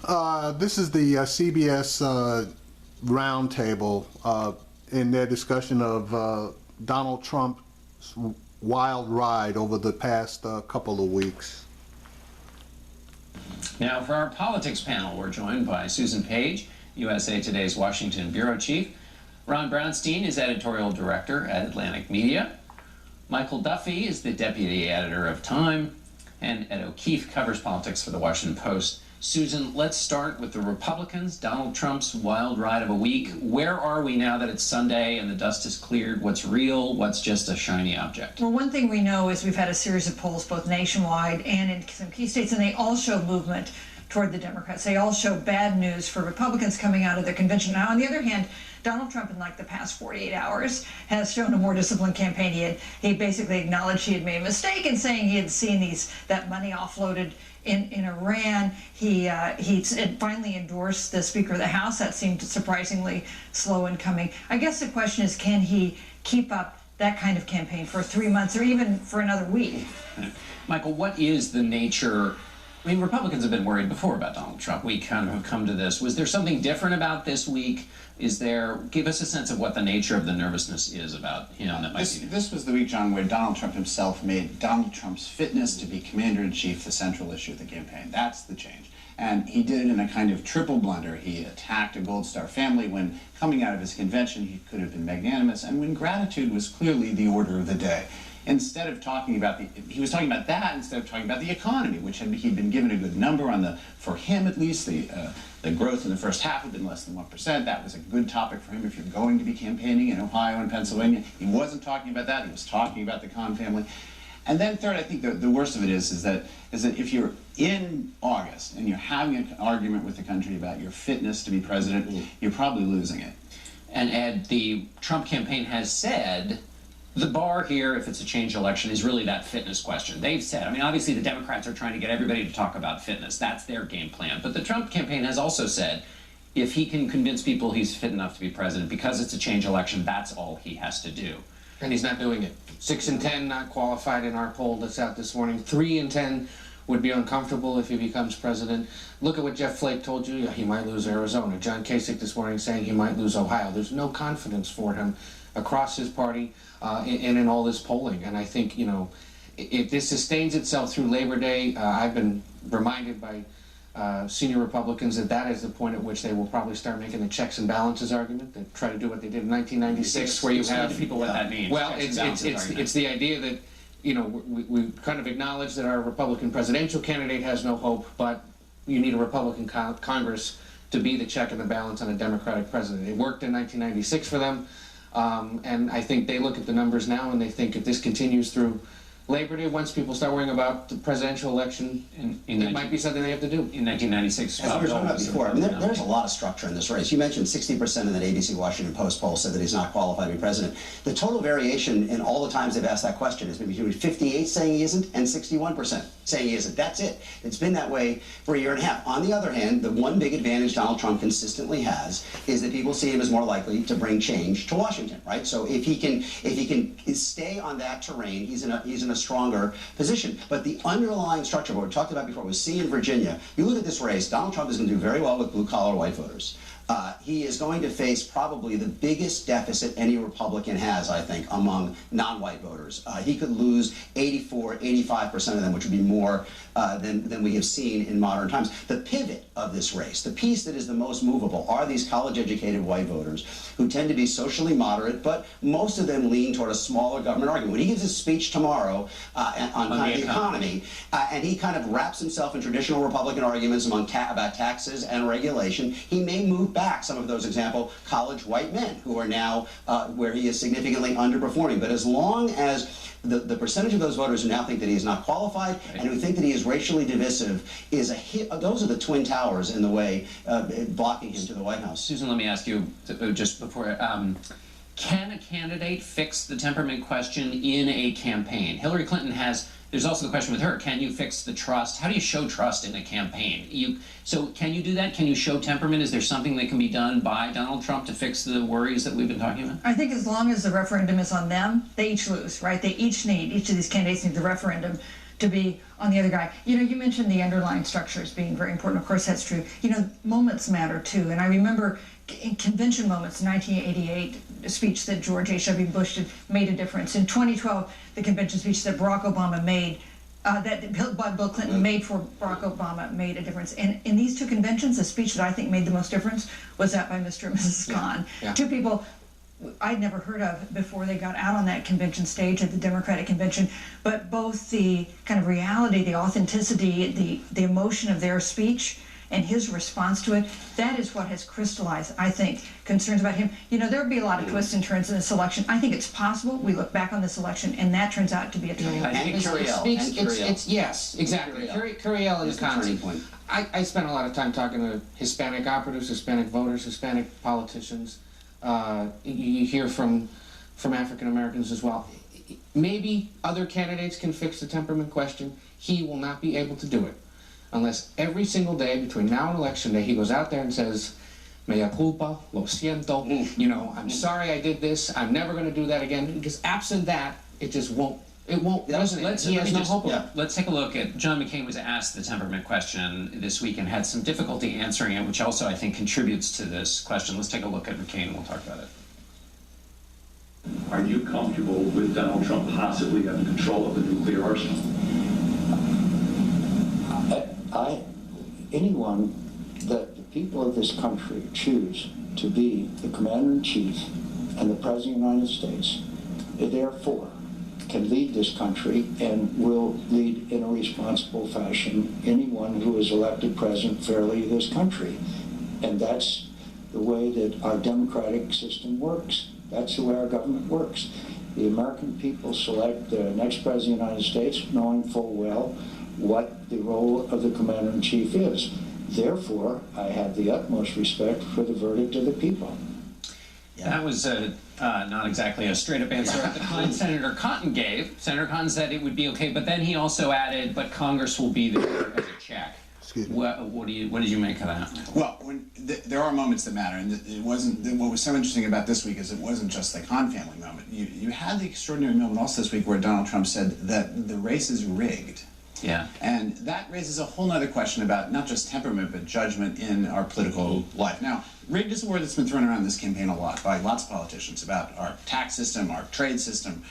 This is the CBS roundtable in their discussion of Donald Trump's wild ride over the past couple of weeks. Now, for our politics panel, we're joined by Susan Page, USA Today's Washington bureau chief. Ron Brownstein is editorial director at Atlantic Media. Michael Duffy is the deputy editor of Time. And Ed O'Keefe covers politics for the Washington Post. Susan, let's start with the Republicans, Donald Trump's wild ride of a week. Where are we now that it's Sunday and the dust is cleared? What's real? What's just a shiny object? Well, one thing we know is we've had a series of polls both nationwide and in some key states, and they all show movement toward the Democrats. They all show bad news for Republicans coming out of their convention. Now, on the other hand, Donald Trump, in like the past 48 hours, has shown a more disciplined campaign. He basically acknowledged he had made a mistake in saying he had seen that money offloaded in Iran. He finally endorsed the Speaker of the House. That seemed surprisingly slow in coming. I guess the question is, can he keep up that kind of campaign for 3 months or even for another week? Michael, what is the nature? I mean, Republicans have been worried before about Donald Trump. We kind of have come to this. Was there something different about this week? Give us a sense of what the nature of the nervousness is about him that might be. This was the week, John, where Donald Trump himself made Donald Trump's fitness to be commander-in-chief the central issue of the campaign. That's the change. And he did it in a kind of triple blunder. He attacked a Gold Star family when, coming out of his convention, he could have been magnanimous, and when gratitude was clearly the order of the day. Instead of talking about he was talking about that instead of talking about the economy, which he'd been given a good number on for him at least, the growth in the first half had been less than 1%. That was a good topic for him if you're going to be campaigning in Ohio and Pennsylvania. He wasn't talking about that. He was talking about the Khan family. And then third, I think the worst of it is that if you're in August and you're having an argument with the country about your fitness to be president, you're probably losing it. And Ed, the Trump campaign has said the bar here, if it's a change election, is really that fitness question. They've said, I mean, obviously the Democrats are trying to get everybody to talk about fitness. That's their game plan. But the Trump campaign has also said, if he can convince people he's fit enough to be president, because it's a change election, that's all he has to do. And he's not doing it. 6 in 10 not qualified in our poll that's out this morning. 3 in 10 would be uncomfortable if he becomes president. Look at what Jeff Flake told you. He might lose Arizona. John Kasich this morning saying he might lose Ohio. There's no confidence for him across his party and in all this polling. And I think, if this sustains itself through Labor Day, I've been reminded by senior Republicans that is the point at which they will probably start making the checks and balances argument. They try to do what they did in 1996, where you have people what that means. Well, it's the idea that we kind of acknowledge that our Republican presidential candidate has no hope, but you need a Republican Congress to be the check and the balance on a Democratic president. It worked in 1996 for them. And I think they look at the numbers now and they think if this continues through Labor Day, once people start worrying about the presidential election, it might be something they have to do. In 1996. As we were talking about before, I mean, there's a lot of structure in this race. You mentioned 60% in that ABC Washington Post poll said that he's not qualified to be president. The total variation in all the times they've asked that question is between 58 saying he isn't and 61% saying he isn't. That's it. It's been that way for a year and a half. On the other hand, the one big advantage Donald Trump consistently has is that people see him as more likely to bring change to Washington, right? So if he can stay on that terrain, he's in a stronger position. But the underlying structure, what we talked about before, was see in Virginia. You look at this race, Donald Trump is going to do very well with blue-collar white voters. He is going to face probably the biggest deficit any Republican has, I think, among non-white voters. He could lose 84, 85% of them, which would be more than we have seen in modern times. The pivot of this race, the piece that is the most movable, are these college-educated white voters who tend to be socially moderate, but most of them lean toward a smaller government argument. When he gives his speech tomorrow on the economy, and he kind of wraps himself in traditional Republican arguments about taxes and regulation, he may move back some of those, example, college white men who are now where he is significantly underperforming. But as long as the percentage of those voters who now think that he is not qualified and who think that he is racially divisive is a hit, those are the twin towers in the way blocking him to the White House. Susan, let me ask you just before. Can a candidate fix the temperament question in a campaign? Hillary Clinton has. There's also the question with her, can you fix the trust? How do you show trust in a campaign? So can you do that? Can you show temperament? Is there something that can be done by Donald Trump to fix the worries that we've been talking about? I think as long as the referendum is on them, they each lose, right? Each of these candidates need the referendum to be on the other guy. You know, you mentioned the underlying structure as being very important. Of course, that's true. You know, moments matter too. And I remember in convention moments, 1988, a speech that George H.W. Bush did made a difference. In 2012, the convention speech that Barack Obama made, that Bill Clinton made for Barack Obama made a difference. And in these two conventions, the speech that I think made the most difference was that by Mr. and Mrs. Khan. Yeah. Two people I'd never heard of before they got out on that convention stage at the Democratic convention, but both the kind of reality, the authenticity, the emotion of their speech and his response to it, that is what has crystallized, I think, concerns about him. You know, there'll be a lot of twists and turns in this election. I think it's possible we look back on this election and that turns out to be a turning point. And Curiel. Yes, exactly. Curiel and Is the turning point. I spent a lot of time talking to Hispanic operatives, Hispanic voters, Hispanic politicians. You hear from African Americans as well. Maybe other candidates can fix the temperament question. He will not be able to do it unless every single day between now and election day he goes out there and says, mea culpa, lo siento, you know, I'm sorry I did this, I'm never going to do that again, because absent that, it just won't, resonate. He has no hope of it. Let's take a look at, John McCain was asked the temperament question this week and had some difficulty answering it, which also I think contributes to this question. Let's take a look at McCain and we'll talk about it. Are you comfortable with Donald Trump possibly having control of the nuclear arsenal? Anyone that the people of this country choose to be the commander-in-chief and the president of the United States, therefore, can lead this country and will lead in a responsible fashion anyone who is elected president fairly of this country. And that's the way that our democratic system works. That's the way our government works. The American people select the next president of the United States knowing full well what the role of the commander-in-chief is. Therefore, I have the utmost respect for the verdict of the people. That was not exactly a straight-up answer at the kind Senator Cotton gave. Senator Cotton said it would be okay, but then he also added, but Congress will be there as a check. Excuse me. What did you make of that? Well, there are moments that matter, and it wasn't. What was so interesting about this week is it wasn't just the Khan family moment. You had the extraordinary moment also this week where Donald Trump said that the race is rigged. Yeah. And that raises a whole other question about not just temperament, but judgment in our political life. Now, rigged is a word that's been thrown around this campaign a lot by lots of politicians about our tax system, our trade system,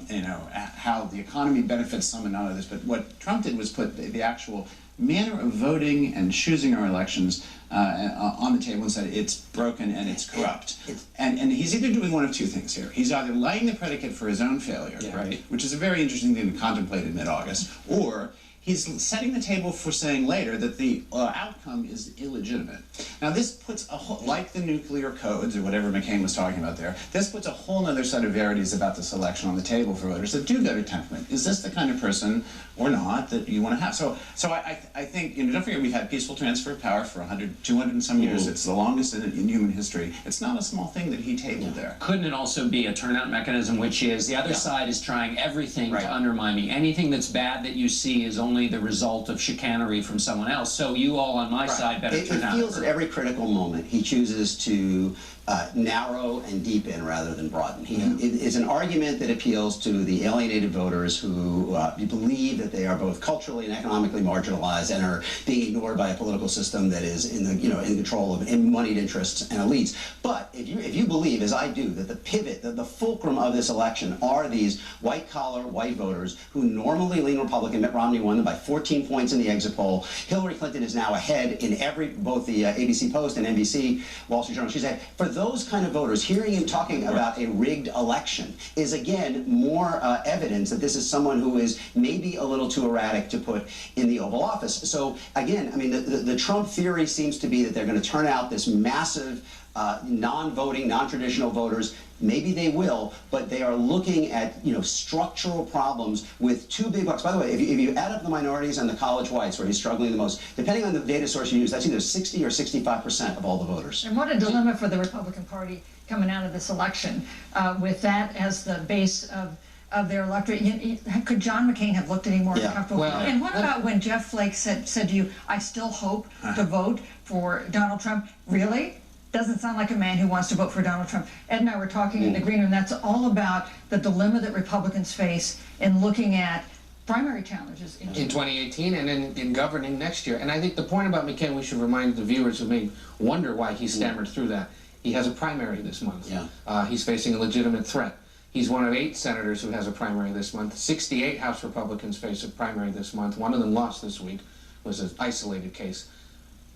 you know, how the economy benefits some and not others. But what Trump did was put the actual manner of voting and choosing our elections on the table and said it's broken and it's corrupt. And he's either doing one of two things here. He's either laying the predicate for his own failure, right, which is a very interesting thing to contemplate in mid-August, or he's setting the table for saying later that the outcome is illegitimate. Now this puts a whole, like the nuclear codes or whatever McCain was talking about there, this puts a whole other set of verities about this election on the table for voters that do go to temperament. Is this the kind of person or not that you want to have? So I think, you know, don't forget we've had peaceful transfer of power for 100, 200 and some years. It's the longest in human history. It's not a small thing that he tabled there. Couldn't it also be a turnout mechanism, which is the other side is trying everything to undermine me? Anything that's bad that you see is only the result of chicanery from someone else. So you all on my side better turn out. It feels at every critical moment he chooses to narrow and deepen rather than broaden. It is an argument that appeals to the alienated voters who believe that they are both culturally and economically marginalized and are being ignored by a political system that is in the in control of moneyed interests and elites. But if you believe, as I do, that the pivot, that the fulcrum of this election are these white-collar white voters who normally lean Republican. Mitt Romney won them by 14 points in the exit poll. Hillary Clinton is now ahead in both the ABC Post and NBC Wall Street Journal. She's ahead. For those kind of voters, hearing him talking about a rigged election is again more evidence that this is someone who is maybe a little too erratic to put in the Oval Office. So again, I mean, the Trump theory seems to be that they're going to turn out this massive non-voting, non-traditional voters. Maybe they will, but they are looking at structural problems with two big bucks. By the way, if you add up the minorities and the college whites, where he's struggling the most, depending on the data source you use, that's either 60 or 65% of all the voters. And what a dilemma for the Republican Party coming out of this election, with that as the base of their electorate. Could John McCain have looked any more uncomfortable? Well, and what about when Jeff Flake said to you, I still hope to vote for Donald Trump? Really? Doesn't sound like a man who wants to vote for Donald Trump. Ed and I were talking in the green room. That's all about the dilemma that Republicans face in looking at primary challenges in in 2018 and in governing next year. And I think the point about McCain, we should remind the viewers who may wonder why he stammered through that. He has a primary this month. Yeah. He's facing a legitimate threat. He's one of 8 senators who has a primary this month. 68 House Republicans face a primary this month. One of them lost this week. It was an isolated case.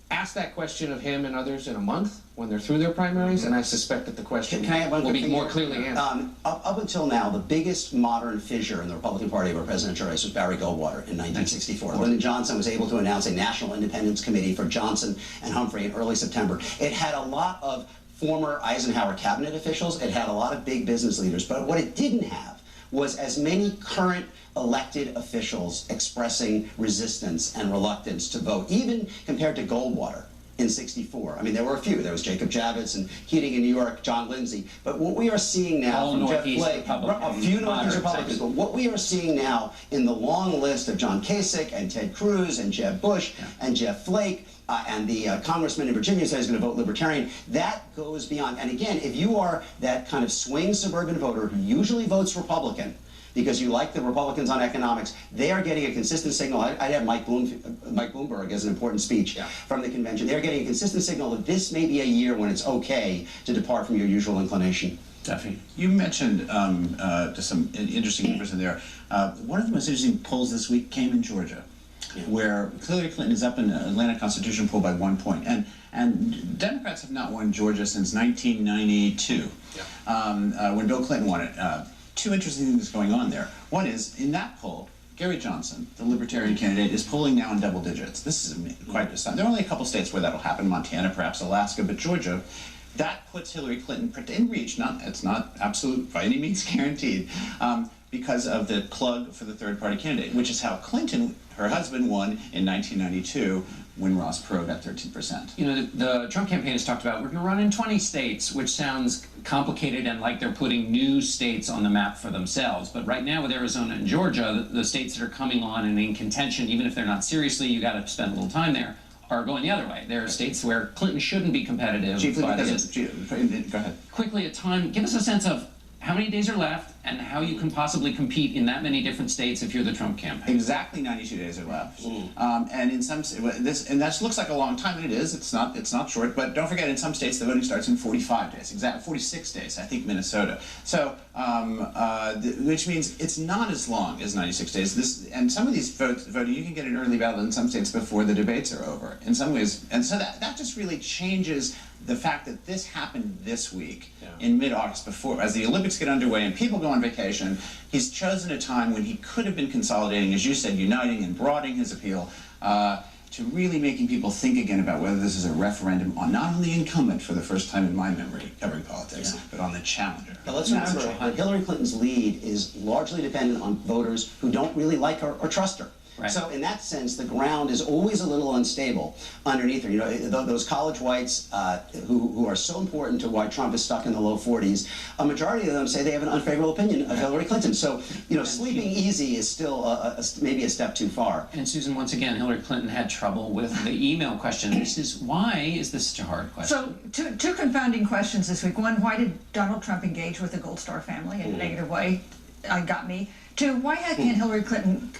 Ask that question of him and others in a month when they're through their primaries, and I suspect that the question Can I have one will quick be thing more here? clearly answered. Up until now, the biggest modern fissure in the Republican Party over a presidential race was Barry Goldwater in 1964. Lyndon Johnson was able to announce a National Independence Committee for Johnson and Humphrey in early September. It had a lot of former Eisenhower cabinet officials. It had a lot of big business leaders. But what it didn't have was as many current elected officials expressing resistance and reluctance to vote, even compared to Goldwater in '64. I mean, there were a few. There was Jacob Javits and Keating in New York, John Lindsay. But what we are seeing now All from Jeff Northeast Flake, Republicans, a few Northeast moderate Republicans, types. but what we are seeing now in the long list of John Kasich and Ted Cruz and Jeb Bush and Jeff Flake, and the congressman in Virginia says he's going to vote Libertarian, that goes beyond. And again, if you are that kind of swing suburban voter who usually votes Republican because you like the Republicans on economics, they are getting a consistent signal. I'd have Mike Bloomberg as an important speech from the convention. They're getting a consistent signal that this may be a year when it's okay to depart from your usual inclination. Duffy. You mentioned just some interesting numbers in there. One of the most interesting polls this week came in Georgia, where Hillary Clinton is up in the Atlanta Constitution poll by 1 point. And Democrats have not won Georgia since 1992, when Bill Clinton won it. 2 interesting things going on there. One is, in that poll, Gary Johnson, the Libertarian candidate, is polling now in double digits. This is quite astounding. There are only a couple states where that'll happen, Montana, perhaps Alaska, but Georgia, that puts Hillary Clinton in reach. It's not absolute, by any means guaranteed, because of the plug for the third-party candidate, which is how Clinton, her husband, won in 1992 when Ross Perot got 13%. You know, the Trump campaign has talked about we're going to run in 20 states, which sounds complicated and like they're putting new states on the map for themselves. But right now with Arizona and Georgia, the states that are coming on and in contention, even if they're not seriously, you got to spend a little time there, are going the other way. There are states where Clinton shouldn't be competitive. Go ahead. Quickly, a time, give us a sense of how many days are left and how you can possibly compete in that many different states if you're the Trump campaign. Exactly 92 days are left, and in some that looks like a long time, and it is. It's not short, but don't forget, in some states the voting starts in 45 days, exactly 46 days. I think Minnesota. So, which means it's not as long as 96 days. And some of these voting, you can get an early ballot in some states before the debates are over. In some ways, and so that just really changes the fact that this happened this week in mid-August, before as the Olympics get underway and people go on vacation. He's chosen a time when he could have been consolidating, as you said, uniting and broadening his appeal to really making people think again about whether this is a referendum on not only the incumbent for the first time in my memory covering politics, but on the challenger. Now let's remember that Hillary Clinton's lead is largely dependent on voters who don't really like her or trust her. Right. So in that sense, the ground is always a little unstable underneath her. You know, those college whites who are so important to why Trump is stuck in the low 40s, a majority of them say they have an unfavorable opinion of Hillary Clinton. So, you know, sleeping easy is still maybe a step too far. And Susan, once again, Hillary Clinton had trouble with the email question. Why is this such a hard question? So, two confounding questions this week. One, why did Donald Trump engage with the Gold Star family in a negative way? Got me. Two, why can't Hillary Clinton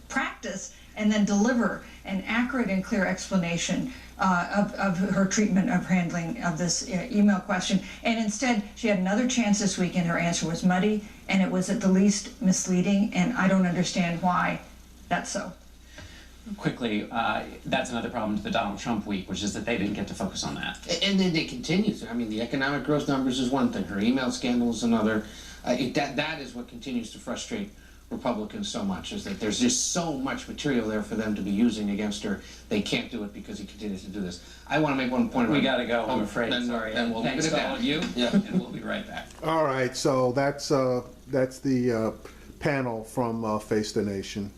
practice and then deliver an accurate and clear explanation of her treatment of handling of this email question? And instead, she had another chance this week and her answer was muddy and it was at the least misleading, and I don't understand why that's so. Quickly, that's another problem to the Donald Trump week, which is that they didn't get to focus on that. And then they continue. I mean, the economic growth numbers is one thing. Her email scandal is another. That is what continues to frustrate Republicans so much, is that there's just so much material there for them to be using against her. They can't do it because he continues to do this. I want to make one point. We got to go, I'm afraid. Then, Sorry. Then we'll Thanks leave it to at all that. of you, and we'll be right back. All right, so that's the panel from Face the Nation.